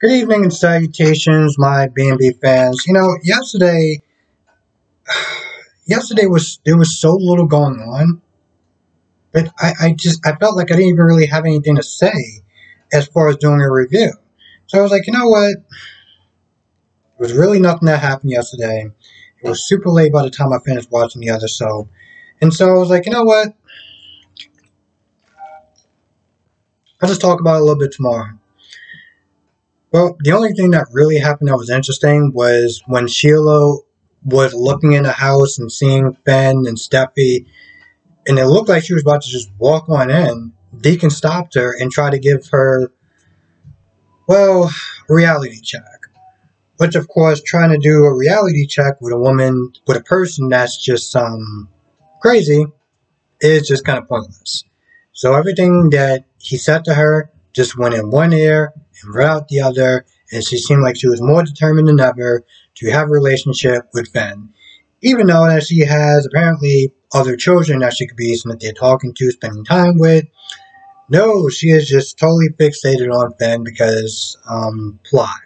Good evening and salutations, my B&B fans. Yesterday was there was so little going on, but I felt like I didn't even really have anything to say as far as doing a review. So I was like, you know what? There was really nothing that happened yesterday. It was super late by the time I finished watching the other show, and so I was like, you know what? I'll just talk about it a little bit tomorrow. Well, the only thing that really happened that was interesting was when Sheila was looking in the house and seeing Ben and Steffi, and it looked like she was about to just walk on in. Deacon stopped her and tried to give her, well, a reality check. Which, of course, trying to do a reality check with a woman, with a person that's just crazy, is just kind of pointless. So everything that he said to her just went in one ear and right out the other, and she seemed like she was more determined than ever to have a relationship with Ben. Even though that she has apparently other children that she could be that they're talking to, spending time with. No, she is just totally fixated on Ben because plot.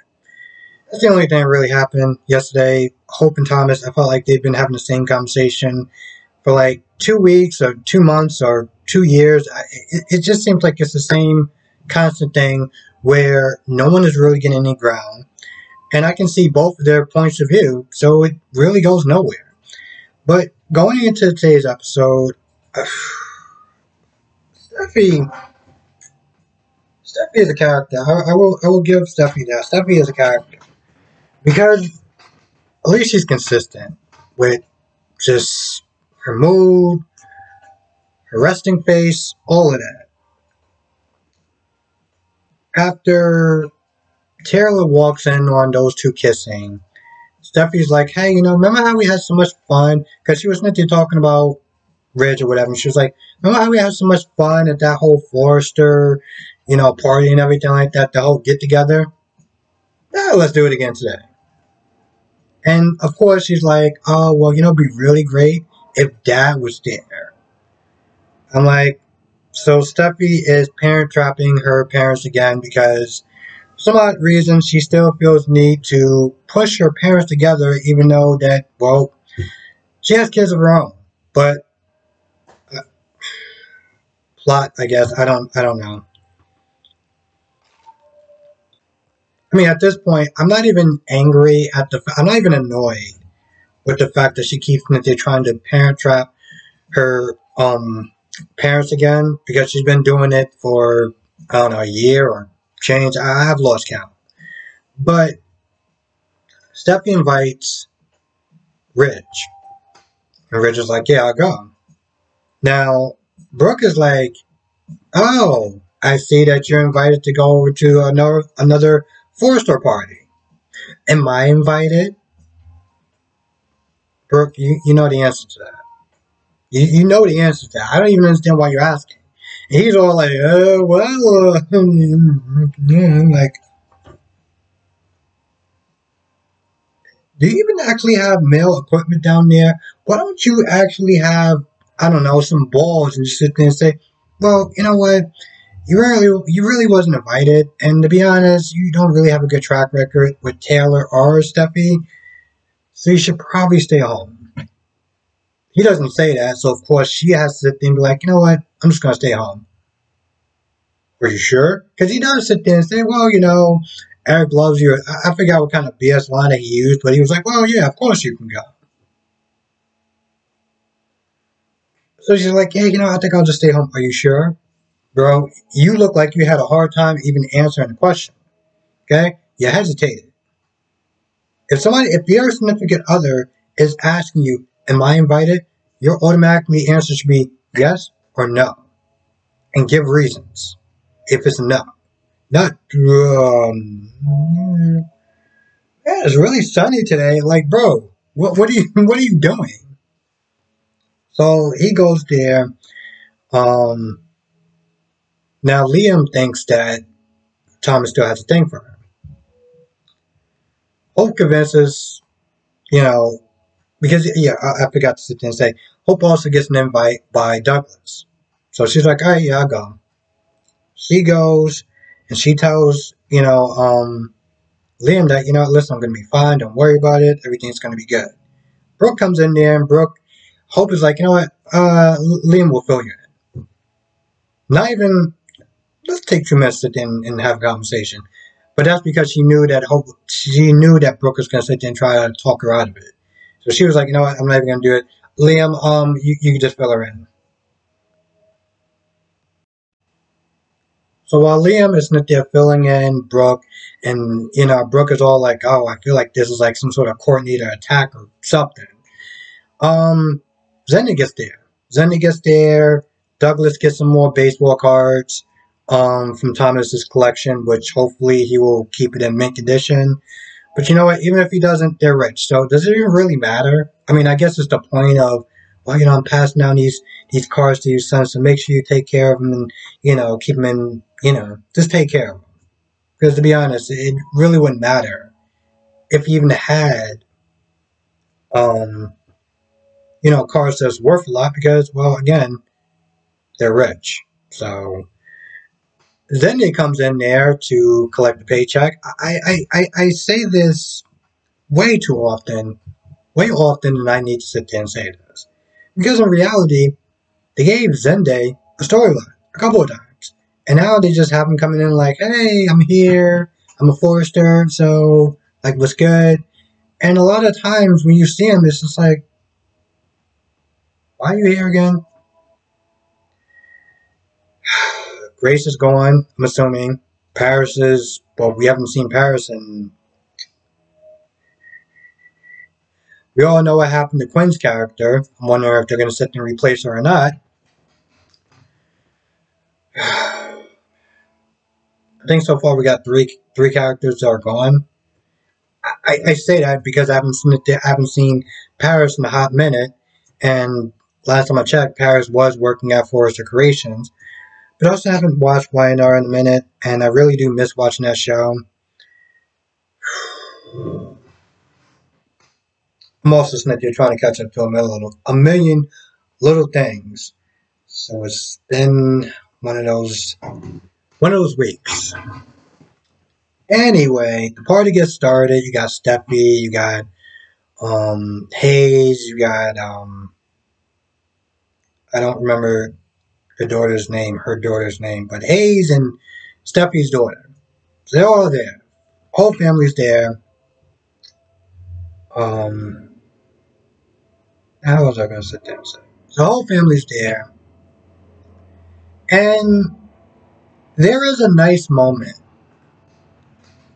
That's the only thing that really happened yesterday. Hope and Thomas, I felt like they've been having the same conversation for like 2 weeks or 2 months or 2 years. It just seems like it's the same constant thing where no one is really getting any ground. And I can see both of their points of view, so it really goes nowhere. But going into today's episode, Steffi, Steffi is a character. I will give Steffi that. Steffi is a character because at least she's consistent with just her mood, her resting face, all of that. After Taylor walks in on those two kissing, Steffi's like, hey, remember how we had so much fun? Because she was meant talking about Ridge or whatever. And she was like, remember how we had so much fun at that whole Forrester, party and everything like that, the whole get together? Yeah, let's do it again today. And of course, she's like, oh, well, it'd be really great if Dad was there. I'm like, so Steffi is parent trapping her parents again because for some odd reason she still feels need to push her parents together, even though that, well, she has kids of her own. But plot, I guess, I don't know. I mean, at this point, I'm not even angry at I'm not even annoyed with the fact that she keeps trying to parent trap her parents again because she's been doing it for I don't know, a year or change. I have lost count. But Steffi invites Rich, and Rich is like, "Yeah, I'll go." Now Brooke is like, "Oh, I see that you're invited to go over to another four-star party. Am I invited?" Brooke, you know the answer to that. You know the answer to that. I don't even understand why you're asking. And he's all like, well, like, do you even actually have male equipment down there? Why don't you actually have, I don't know, some balls and just sit there and say, well, you know what? You really wasn't invited, and to be honest, you don't really have a good track record with Taylor or Steffi, so you should probably stay home. He doesn't say that, so of course she has to sit there and be like, you know what? I'm just gonna stay home. Are you sure? Because he does sit there and say, well, Eric loves you. I forgot what kind of BS line that he used, but he was like, well, yeah, of course you can go. So she's like, yeah, I think I'll just stay home. Are you sure? Bro, you look like you had a hard time even answering the question. Okay? You hesitated. If your significant other is asking you, am I invited? Your automatically answer should be yes or no. And give reasons. If it's no. Not, it's really sunny today. Like, bro, what are you doing? So he goes there. Now Liam thinks that Thomas still has a thing for her. Hope convinces, you know, because yeah, I forgot to sit there and say Hope also gets an invite by Douglas. So she's like, all right, yeah, I'll go. She goes and she tells, Liam that, listen, I'm going to be fine. Don't worry about it. Everything's going to be good. Brooke comes in there, and Hope is like, you know what? Liam will fill you in. Not even, let's take 2 minutes to sit and have a conversation. But that's because she knew that Brooke was going to sit there and try to talk her out of it. So she was like, you know what? I'm not even going to do it. Liam, you can just fill her in. So while Liam is not there filling in Brooke, and Brooke is all like, "Oh, I feel like this is like some sort of coordinator attack or something." Um, Zenny gets there. Zenny gets there. Douglas gets some more baseball cards from Thomas's collection, which hopefully he will keep it in mint condition. But you know what? Even if he doesn't, they're rich. So does it even really matter? I mean, I guess it's the point of, well, I'm passing down these cards to your sons, so make sure you take care of them and keep them in, just take care of them. Because to be honest, it really wouldn't matter if you even had, um, cars that's worth a lot because, well, again, they're rich. So then it comes in there to collect the paycheck. I say this way too often, way often than I need to sit there and say this. Because in reality, they gave Zende a storyline a couple of times. And now they just have him coming in like, hey, I'm here, I'm a Forester, so, like, what's good? And a lot of times when you see him, it's just like, why are you here again? Grace is gone, I'm assuming. Paris is, well, we haven't seen Paris, and we all know what happened to Quinn's character. I'm wondering if they're going to sit there and replace her or not. I think so far we got three characters that are gone. I say that because I haven't seen Paris in a hot minute, and last time I checked, Paris was working at Forrester Creations. But I also haven't watched YNR in a minute, and I really do miss watching that show. I'm also sitting here trying to catch up to a million little things. So it's been one of those weeks. Anyway, the party gets started. You got Steffi, you got Hayes, you got I don't remember her daughter's name, but Hayes and Steffi's daughter. So they're all there. Whole family's there. Um, how was I going to sit there and say? So the whole family's there, and there is a nice moment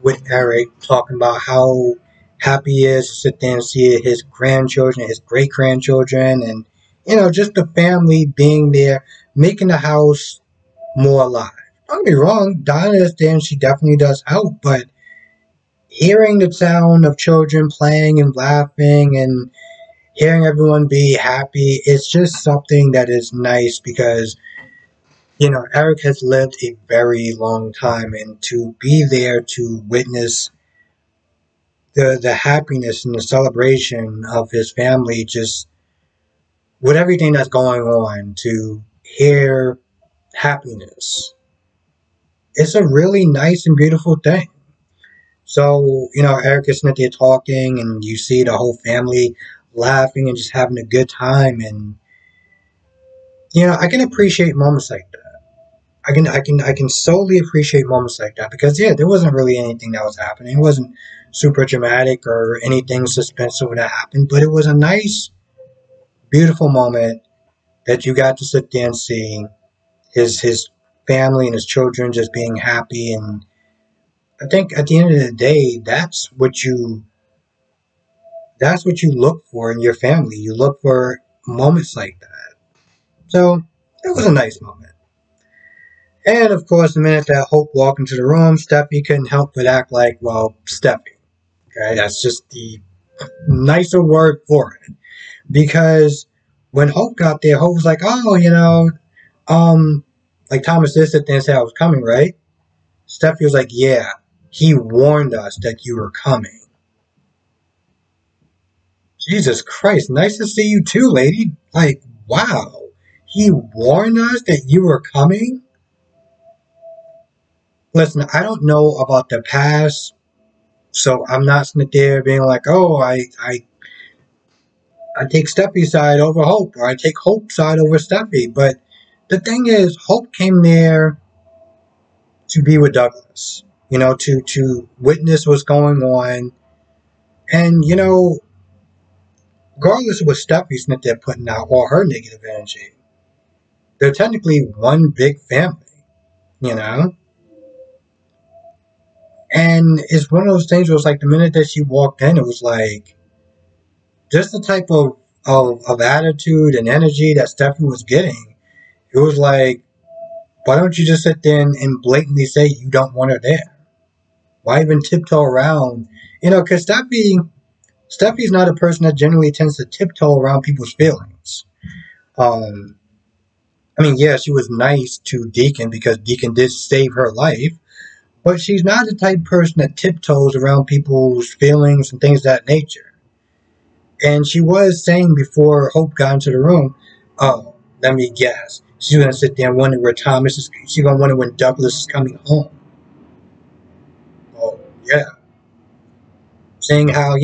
with Eric talking about how happy he is to sit there and see his grandchildren, his great grandchildren, and just the family being there, making the house more alive. Don't get me wrong, Donna is there and she definitely does help, but hearing the sound of children playing and laughing and hearing everyone be happy, it's just something that is nice because Eric has lived a very long time, and to be there to witness the happiness and the celebration of his family, just with everything that's going on, to hear happiness, it's a really nice and beautiful thing. So, Eric is sitting there talking, and you see the whole family laughing and just having a good time. And, I can appreciate moments like that. I can solely appreciate moments like that because, yeah, there wasn't really anything that was happening. It wasn't super dramatic or anything suspenseful that happened, but it was a nice, beautiful moment that you got to sit there and see his family and his children just being happy. And I think at the end of the day, that's what you look for in your family. You look for moments like that. So it was a nice moment. And of course, the minute that Hope walked into the room, Steffi couldn't help but act like, well, Steffi. Okay, that's just the nicer word for it. Because when Hope got there, Hope was like, oh, like Thomas did sit there and say I was coming, right? Steffi was like, yeah, he warned us that you were coming. Jesus Christ, nice to see you too, lady. Like, wow. He warned us that you were coming? Listen, I don't know about the past So I'm not sitting there being like, oh, I take Steffi's side over Hope, or I take Hope's side over Steffi. But the thing is, Hope came there to be with Douglas, to witness what's going on. And, regardless of what Steffi's sitting there putting out, all her negative energy, they're technically one big family, you know? And it's one of those things where it's like the minute that she walked in, it was like just the type of attitude and energy that Steffi was getting. It was like, why don't you just sit there and blatantly say you don't want her there? Why even tiptoe around? Because Steffi's not a person that generally tends to tiptoe around people's feelings. Um, I mean, yeah, she was nice to Deacon because Deacon did save her life, but she's not the type of person that tiptoes around people's feelings and things of that nature. And she was saying before Hope got into the room, oh, let me guess. She's going to sit there and wonder where Thomas is. She's going to wonder when Douglas is coming home. Oh, yeah. Saying how,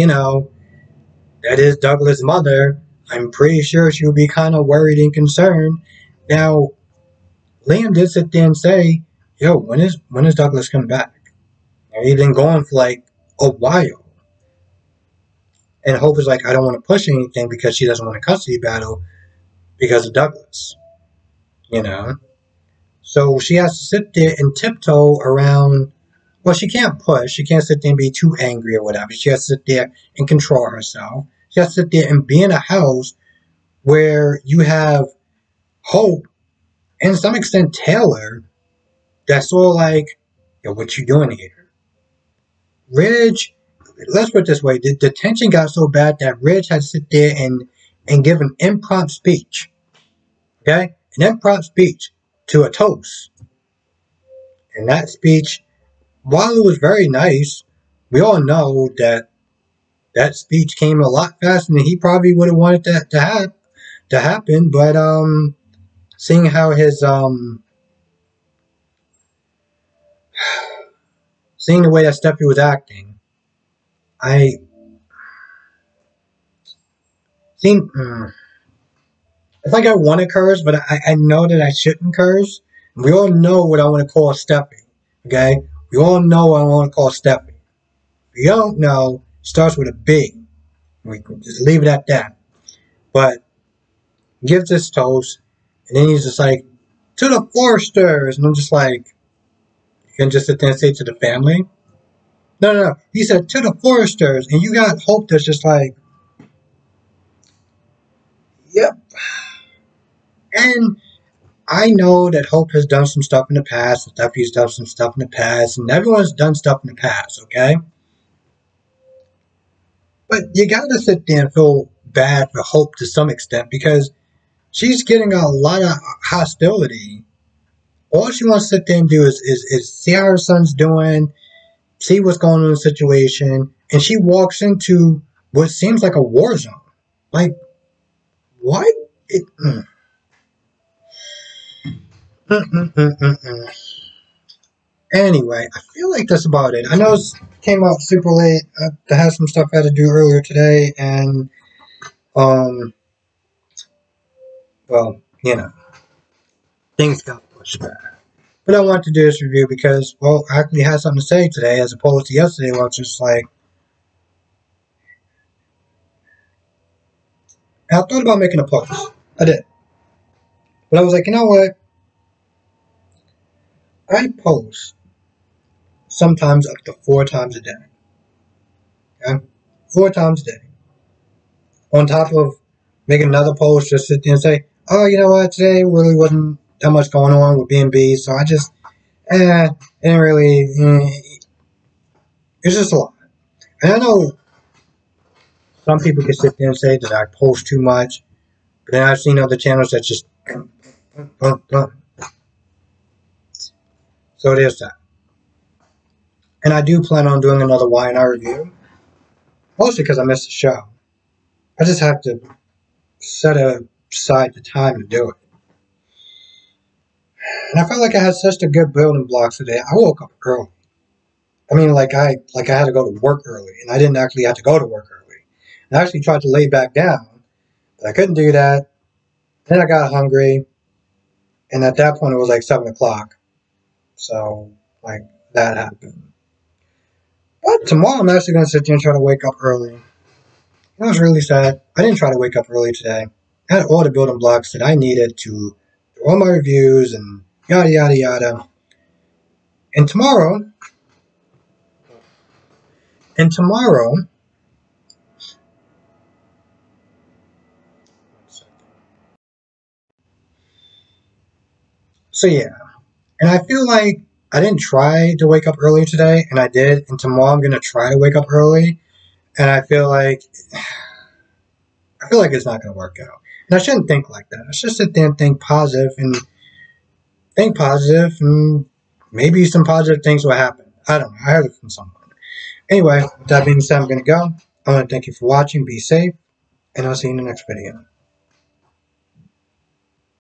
that is Douglas' mother. I'm pretty sure she would be kind of worried and concerned. Now, Liam did sit there and say, yo, when is Douglas coming back? And he's been going for like a while. And Hope is like, I don't want to push anything because she doesn't want a custody battle because of Douglas. You know? So she has to sit there and tiptoe around. Well, she can't push. She can't sit there and be too angry or whatever. She has to sit there and control herself. She has to sit there and be in a house where you have Hope and to some extent Taylor that's sort of like, yo, what you doing here? Ridge, let's put it this way, the tension got so bad that Ridge had to sit there and give an impromptu speech. Okay? An impromptu speech to a toast. And that speech, while it was very nice, we all know that that speech came a lot faster than he probably would have wanted that to happen. But seeing how seeing the way that Steffi was acting, I think it's like I want to curse, but I know that I shouldn't curse. We all know what I want to call Steffi. Okay, we all know what I want to call Steffi. If you don't know, it starts with a B. We can just leave it at that. But gives this toast, and then he's just like, to the Forsters, and I'm just like, you can just sit there and say to the family. No, no, no. He said to the Foresters, and you got Hope that's just like, yep. And I know that Hope has done some stuff in the past, and Steffi's done some stuff in the past, and everyone's done stuff in the past, okay? But you gotta sit there and feel bad for Hope to some extent because she's getting a lot of hostility. All she wants to sit there and do is see how her son's doing, see what's going on in the situation, and she walks into what seems like a war zone. Like, what? It, mm. Anyway, I feel like that's about it. I know it came out super late. I had some stuff I had to do earlier today, and well, things got pushed back. But I wanted to do this review because, well, I actually had something to say today as opposed to yesterday where I was just like, I thought about making a post. I did. But I was like, you know what? I post sometimes up to 4 times a day. Okay? 4 times a day. On top of making another post, just sit there and say, oh, you know what? Today really wasn't that much going on with B&B, so I just, didn't really, it's just a lot. And I know some people can sit there and say that I post too much, but then I've seen other channels that just, so there's that. And I do plan on doing another Y&R review, mostly because I missed the show. I just have to set aside the time to do it. And I felt like I had such a good building blocks today. I woke up early. I mean, like I had to go to work early, and I didn't actually have to go to work early. I actually tried to lay back down, but I couldn't do that. Then I got hungry, and at that point it was like 7 o'clock. So like that happened. But tomorrow I'm actually gonna sit there and try to wake up early. That was really sad. I didn't try to wake up early today. I had all the building blocks that I needed to do all my reviews and yada yada yada. And tomorrow, and tomorrow, so yeah. And I feel like I didn't try to wake up early today, and I did. And tomorrow I'm gonna try to wake up early, and I feel like it's not gonna work out. And I shouldn't think like that. I should sit there and think positive, and maybe some positive things will happen. I don't know. I heard it from someone. Anyway, with that being said, I'm gonna go. I want to thank you for watching. Be safe, and I'll see you in the next video.